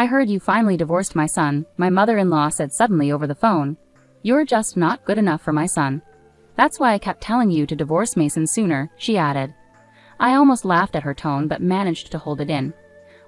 I heard you finally divorced my son, my mother-in-law said suddenly over the phone. You're just not good enough for my son. That's why I kept telling you to divorce Mason sooner, she added. I almost laughed at her tone but managed to hold it in.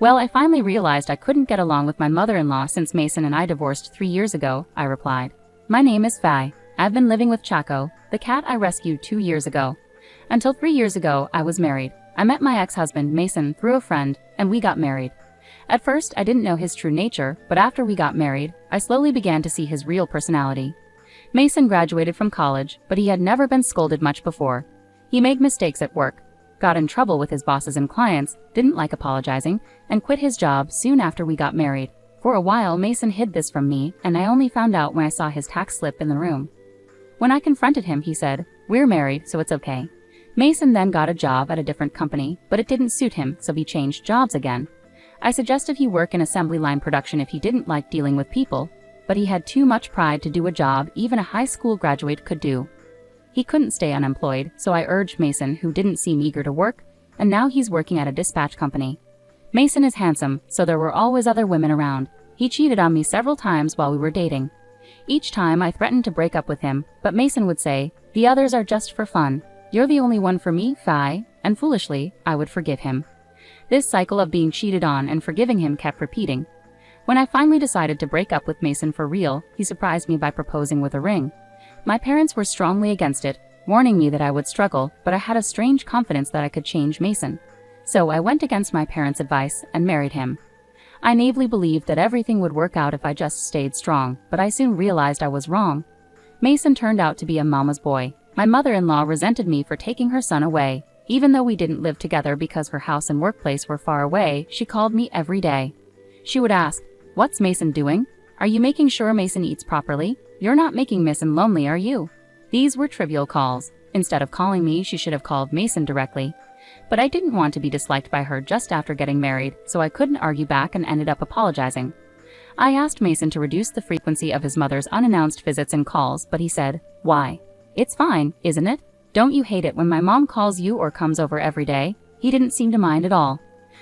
Well, I finally realized I couldn't get along with my mother-in-law since Mason and I divorced 3 years ago, I replied. My name is Fai. I've been living with Chaco, the cat I rescued 2 years ago. Until 3 years ago, I was married. I met my ex-husband, Mason, through a friend, and we got married. At first, I didn't know his true nature, but after we got married, I slowly began to see his real personality. Mason graduated from college, but he had never been scolded much before. He made mistakes at work, got in trouble with his bosses and clients, didn't like apologizing, and quit his job soon after we got married. For a while, Mason hid this from me, and I only found out when I saw his tax slip in the room. When I confronted him, he said, "We're married, so it's okay." Mason then got a job at a different company, but it didn't suit him, so he changed jobs again. I suggested he work in assembly line production if he didn't like dealing with people, but he had too much pride to do a job even a high school graduate could do. He couldn't stay unemployed, so I urged Mason, who didn't seem eager to work, and now he's working at a dispatch company. Mason is handsome, so there were always other women around. He cheated on me several times while we were dating. Each time I threatened to break up with him, but Mason would say, "The others are just for fun. You're the only one for me, Fai," and foolishly, I would forgive him. This cycle of being cheated on and forgiving him kept repeating. When I finally decided to break up with Mason for real, he surprised me by proposing with a ring. My parents were strongly against it, warning me that I would struggle, but I had a strange confidence that I could change Mason. So I went against my parents' advice and married him. I naively believed that everything would work out if I just stayed strong, but I soon realized I was wrong. Mason turned out to be a mama's boy. My mother-in-law resented me for taking her son away. Even though we didn't live together because her house and workplace were far away, she called me every day. She would ask, "What's Mason doing? Are you making sure Mason eats properly? You're not making Mason lonely, are you?" These were trivial calls. Instead of calling me, she should have called Mason directly. But I didn't want to be disliked by her just after getting married, so I couldn't argue back and ended up apologizing. I asked Mason to reduce the frequency of his mother's unannounced visits and calls, but he said, "Why? It's fine, isn't it? Don't you hate it when my mom calls you or comes over every day?" He didn't seem to mind at all.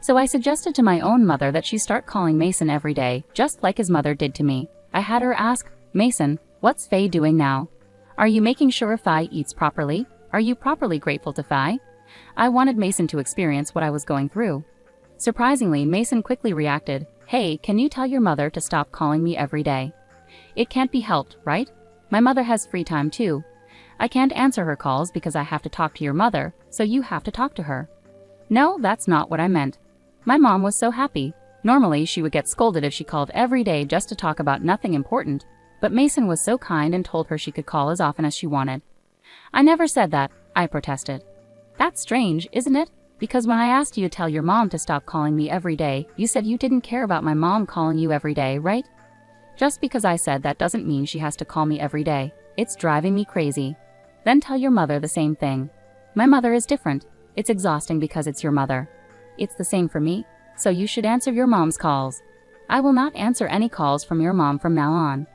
So I suggested to my own mother that she start calling Mason every day, just like his mother did to me. I had her ask, "Mason, what's Faye doing now? Are you making sure Faye eats properly? Are you properly grateful to Faye?" I wanted Mason to experience what I was going through. Surprisingly, Mason quickly reacted, "Hey, can you tell your mother to stop calling me every day? It can't be helped, right? My mother has free time too. I can't answer her calls because I have to talk to your mother, so you have to talk to her." No, that's not what I meant. My mom was so happy. Normally, she would get scolded if she called every day just to talk about nothing important, but Mason was so kind and told her she could call as often as she wanted. "I never said that," I protested. "That's strange, isn't it? Because when I asked you to tell your mom to stop calling me every day, you said you didn't care about my mom calling you every day, right?" Just because I said that doesn't mean she has to call me every day. It's driving me crazy. Then tell your mother the same thing. My mother is different. It's exhausting because it's your mother. It's the same for me, so you should answer your mom's calls. I will not answer any calls from your mom from now on.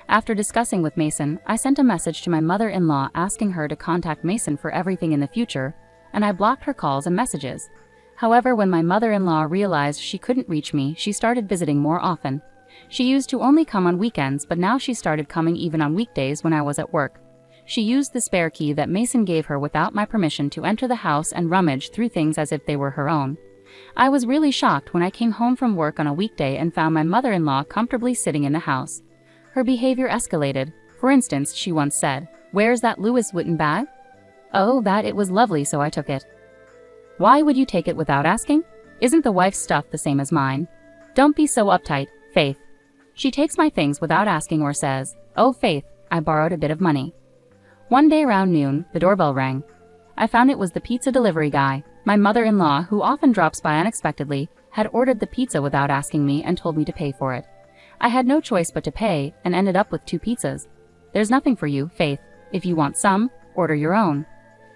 After discussing with Mason, I sent a message to my mother-in-law asking her to contact Mason for everything in the future, and I blocked her calls and messages. However, when my mother-in-law realized she couldn't reach me, she started visiting more often. She used to only come on weekends, but now she started coming even on weekdays when I was at work. She used the spare key that Mason gave her without my permission to enter the house and rummage through things as if they were her own. I was really shocked when I came home from work on a weekday and found my mother-in-law comfortably sitting in the house. Her behavior escalated. For instance, she once said, "Where's that Louis Vuitton bag?" "Oh, that it was lovely, so I took it." "Why would you take it without asking? Isn't the wife's stuff the same as mine?" "Don't be so uptight, Faith." She takes my things without asking or says, "Oh, Faith, I borrowed a bit of money." One day around noon, the doorbell rang. I found it was the pizza delivery guy. My mother-in-law, who often drops by unexpectedly, had ordered the pizza without asking me and told me to pay for it. I had no choice but to pay and ended up with 2 pizzas. "There's nothing for you, Faith. If you want some, order your own."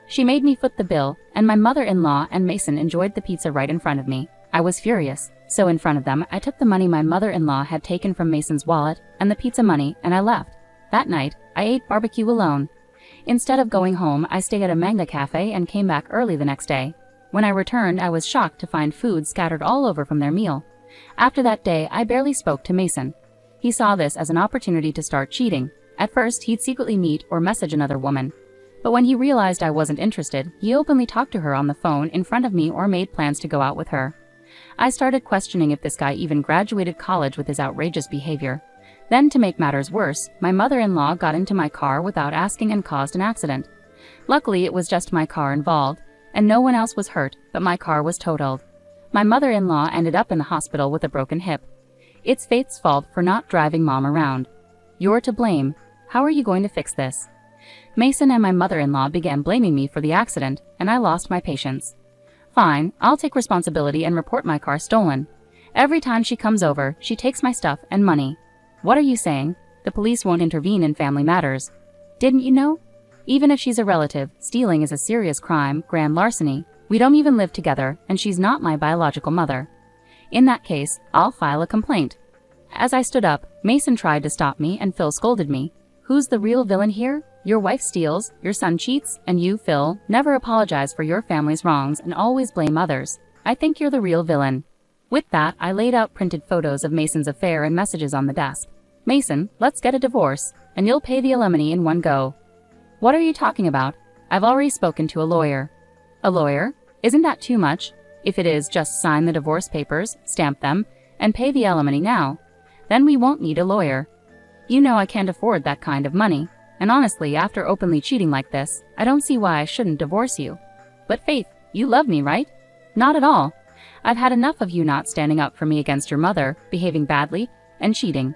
She made me foot the bill, and my mother-in-law and Mason enjoyed the pizza right in front of me. I was furious, so in front of them, I took the money my mother-in-law had taken from Mason's wallet and the pizza money, and I left. That night, I ate barbecue alone. Instead of going home, I stayed at a manga cafe and came back early the next day. When I returned, I was shocked to find food scattered all over from their meal. After that day, I barely spoke to Mason. He saw this as an opportunity to start cheating. At first, he'd secretly meet or message another woman. But when he realized I wasn't interested, he openly talked to her on the phone in front of me or made plans to go out with her. I started questioning if this guy even graduated college with his outrageous behavior. Then, to make matters worse, my mother-in-law got into my car without asking and caused an accident. Luckily, it was just my car involved, and no one else was hurt, but my car was totaled. My mother-in-law ended up in the hospital with a broken hip. It's fate's fault for not driving mom around. You're to blame. How are you going to fix this? Mason and my mother-in-law began blaming me for the accident, and I lost my patience. Fine, I'll take responsibility and report my car stolen. Every time she comes over, she takes my stuff and money. What are you saying? The police won't intervene in family matters. Didn't you know? Even if she's a relative, stealing is a serious crime, grand larceny. We don't even live together, and she's not my biological mother. In that case, I'll file a complaint. As I stood up, Mason tried to stop me and Phil scolded me. Who's the real villain here? Your wife steals, your son cheats, and you, Phil, never apologize for your family's wrongs and always blame others. I think you're the real villain. With that, I laid out printed photos of Mason's affair and messages on the desk. Mason, let's get a divorce, and you'll pay the alimony in one go. What are you talking about? I've already spoken to a lawyer. A lawyer? Isn't that too much? If it is, just sign the divorce papers, stamp them, and pay the alimony now. Then we won't need a lawyer. You know I can't afford that kind of money. And honestly, after openly cheating like this, I don't see why I shouldn't divorce you. But Faith, you love me, right? Not at all. I've had enough of you not standing up for me against your mother, behaving badly, and cheating.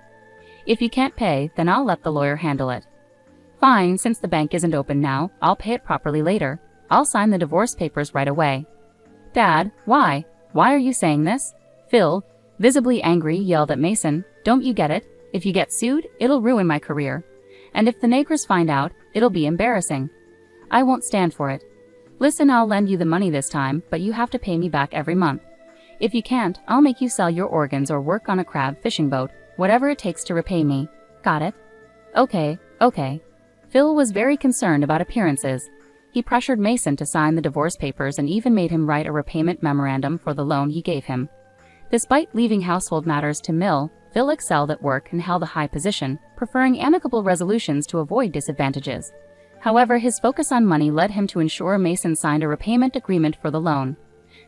If you can't pay, then I'll let the lawyer handle it. Fine, since the bank isn't open now, I'll pay it properly later. I'll sign the divorce papers right away. Dad, why? Why are you saying this? Phil, visibly angry, yelled at Mason. Don't you get it? If you get sued, it'll ruin my career. And if the neighbors find out, it'll be embarrassing. I won't stand for it. Listen, I'll lend you the money this time, but you have to pay me back every month. If you can't, I'll make you sell your organs or work on a crab fishing boat, whatever it takes to repay me. Got it? Okay. Phil was very concerned about appearances. He pressured Mason to sign the divorce papers and even made him write a repayment memorandum for the loan he gave him. Despite leaving household matters to Mill, Phil excelled at work and held a high position, preferring amicable resolutions to avoid disadvantages. However, his focus on money led him to ensure Mason signed a repayment agreement for the loan.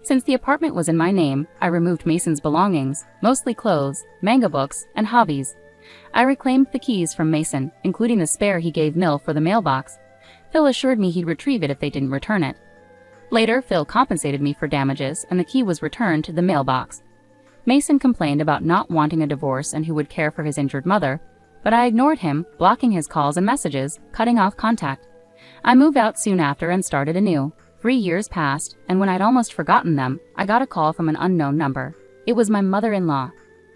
Since the apartment was in my name, I removed Mason's belongings, mostly clothes, manga books, and hobbies. I reclaimed the keys from Mason, including the spare he gave Mill for the mailbox. Phil assured me he'd retrieve it if they didn't return it. Later, Phil compensated me for damages, and the key was returned to the mailbox. Mason complained about not wanting a divorce and who would care for his injured mother, but I ignored him, blocking his calls and messages, cutting off contact. I moved out soon after and started anew. 3 years passed, and when I'd almost forgotten them, I got a call from an unknown number. It was my mother-in-law.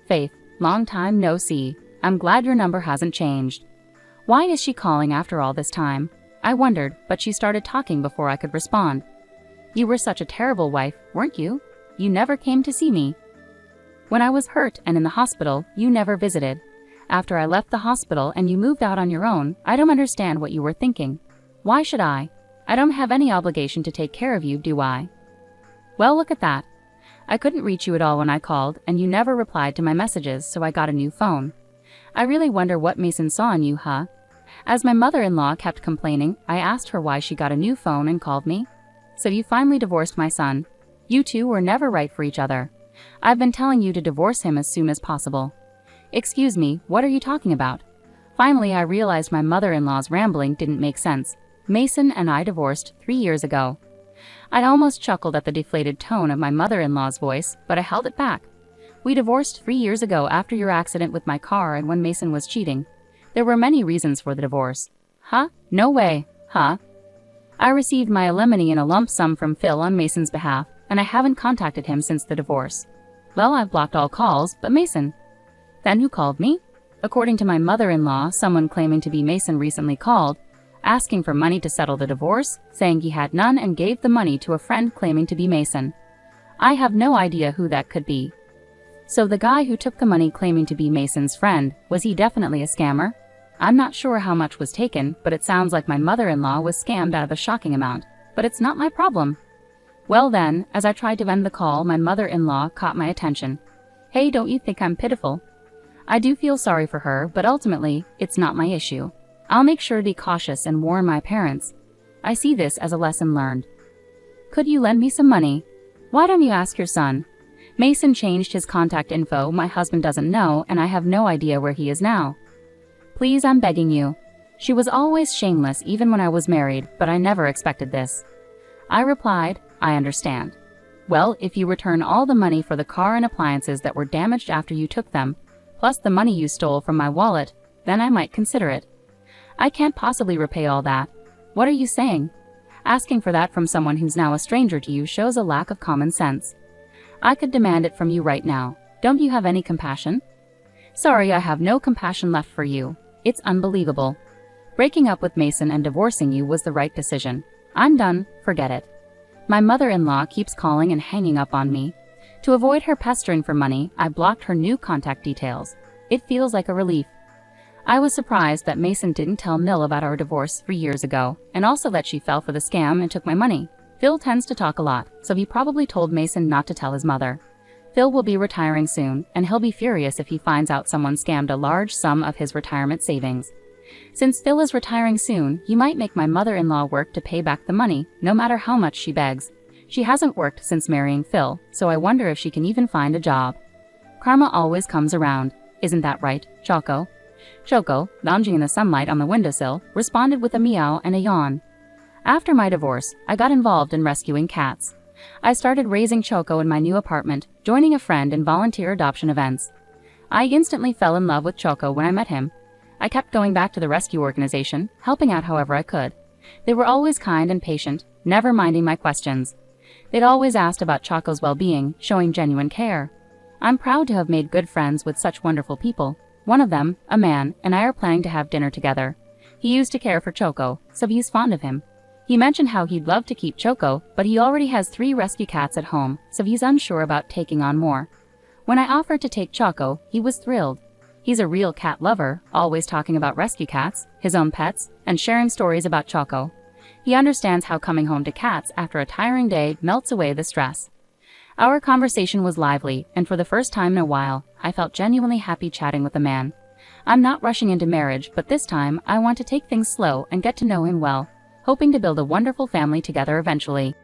Faith, long time no see. I'm glad your number hasn't changed. Why is she calling after all this time? I wondered, but she started talking before I could respond. You were such a terrible wife, weren't you? You never came to see me. When I was hurt and in the hospital, you never visited. After I left the hospital and you moved out on your own, I don't understand what you were thinking. Why should I? I don't have any obligation to take care of you, do I? Well, look at that. I couldn't reach you at all when I called, and you never replied to my messages, so I got a new phone. I really wonder what Mason saw in you, huh? As my mother-in-law kept complaining, I asked her why she got a new phone and called me. So you finally divorced my son. You two were never right for each other. I've been telling you to divorce him as soon as possible. Excuse me, what are you talking about? Finally, I realized my mother-in-law's rambling didn't make sense. Mason and I divorced 3 years ago. I'd almost chuckled at the deflated tone of my mother-in-law's voice, but I held it back. We divorced 3 years ago after your accident with my car and when Mason was cheating. There were many reasons for the divorce. Huh? No way. Huh? I received my alimony in a lump sum from Phil on Mason's behalf, and I haven't contacted him since the divorce. Well, I've blocked all calls, but Mason. Then who called me? According to my mother-in-law, someone claiming to be Mason recently called, asking for money to settle the divorce, saying he had none and gave the money to a friend claiming to be Mason. I have no idea who that could be. So the guy who took the money claiming to be Mason's friend, was he definitely a scammer? I'm not sure how much was taken, but it sounds like my mother-in-law was scammed out of a shocking amount. But it's not my problem. Well then, as I tried to end the call, my mother-in-law caught my attention. Hey, don't you think I'm pitiful? I do feel sorry for her, but ultimately, it's not my issue. I'll make sure to be cautious and warn my parents. I see this as a lesson learned. Could you lend me some money? Why don't you ask your son? Mason changed his contact info my husband doesn't know, and I have no idea where he is now. Please, I'm begging you. She was always shameless even when I was married, but I never expected this. I replied, I understand. Well, if you return all the money for the car and appliances that were damaged after you took them, plus the money you stole from my wallet, then I might consider it. I can't possibly repay all that. What are you saying? Asking for that from someone who's now a stranger to you shows a lack of common sense. I could demand it from you right now. Don't you have any compassion? Sorry, I have no compassion left for you. It's unbelievable. Breaking up with Mason and divorcing you was the right decision. I'm done, forget it. My mother-in-law keeps calling and hanging up on me. To avoid her pestering for money, I blocked her new contact details. It feels like a relief. I was surprised that Mason didn't tell Mill about our divorce 3 years ago, and also that she fell for the scam and took my money. Phil tends to talk a lot, so he probably told Mason not to tell his mother. Phil will be retiring soon, and he'll be furious if he finds out someone scammed a large sum of his retirement savings. Since Phil is retiring soon, he might make my mother-in-law work to pay back the money, no matter how much she begs. She hasn't worked since marrying Phil, so I wonder if she can even find a job. Karma always comes around. Isn't that right, Choco? Choco, lounging in the sunlight on the windowsill, responded with a meow and a yawn. After my divorce, I got involved in rescuing cats. I started raising Choco in my new apartment, joining a friend in volunteer adoption events. I instantly fell in love with Choco when I met him. I kept going back to the rescue organization, helping out however I could. They were always kind and patient, never minding my questions. They'd always asked about Choco's well-being, showing genuine care. I'm proud to have made good friends with such wonderful people. One of them, a man, and I are planning to have dinner together. He used to care for Choco, so he's fond of him. He mentioned how he'd love to keep Choco, but he already has 3 rescue cats at home, so he's unsure about taking on more. When I offered to take Choco, he was thrilled. He's a real cat lover, always talking about rescue cats, his own pets, and sharing stories about Choco. He understands how coming home to cats after a tiring day melts away the stress. Our conversation was lively, and for the first time in a while, I felt genuinely happy chatting with the man. I'm not rushing into marriage, but this time I want to take things slow and get to know him well, hoping to build a wonderful family together eventually.